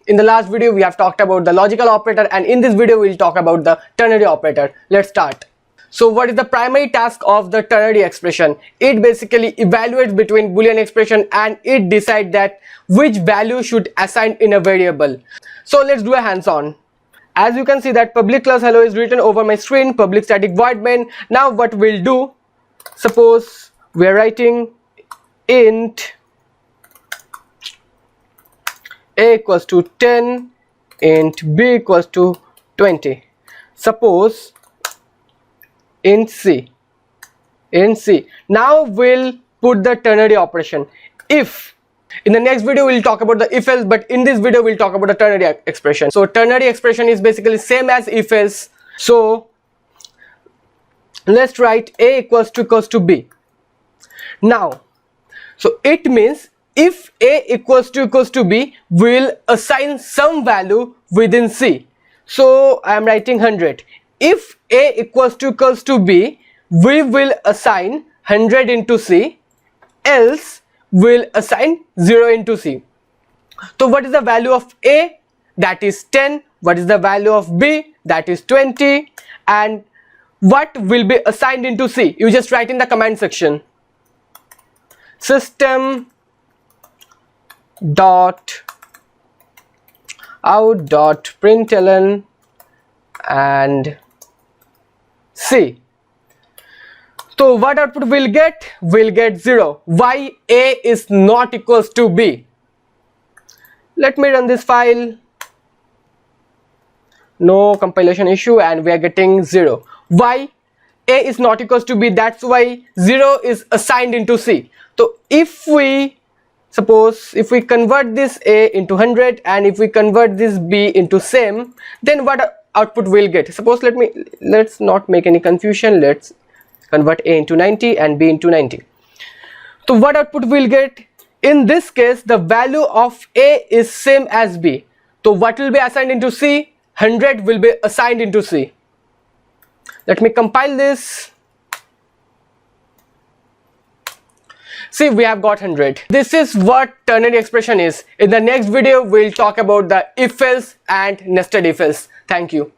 In the last video we have talked about the logical operator, and in this video we will talk about the ternary operator. Let's start. So what is the primary task of the ternary expression? It basically evaluates between Boolean expression and it decides that which value should assign in a variable. So let's do a hands-on. As you can see that public class hello is written over my screen, public static void main. Now what we'll do, suppose we are writing int a equals to 10, int b equals to 20. Suppose int c. Now we'll put the ternary operation. If in the next video we'll talk about the if else, but in this video we'll talk about the ternary expression. So ternary expression is basically same as if else. So let's write a equals to b. Now so it means if a equals to b, we'll assign some value within c. So I am writing 100. If a equals to b, we will assign 100 into c, else we'll assign 0 into c. So what is the value of a? That is 10. What is the value of b? That is 20. And what will be assigned into c? You just write in the comment section. System dot out dot println and c. So what output we'll get? We'll get 0. Why a is not equals to b? Let me run this file. No compilation issue, and we are getting 0. Why a is not equals to b? That's why 0 is assigned into c. So if we suppose if we convert this a into 100 and if we convert this b into same, then what output we'll get? Suppose let's not make any confusion. Let's convert a into 90 and b into 90. So what output we'll get? In this case the value of a is same as b. So what will be assigned into c? 100 will be assigned into c. Let me compile this. See, we have got 100. This is what ternary expression is. In the next video we'll talk about the if else and nested if else. Thank you.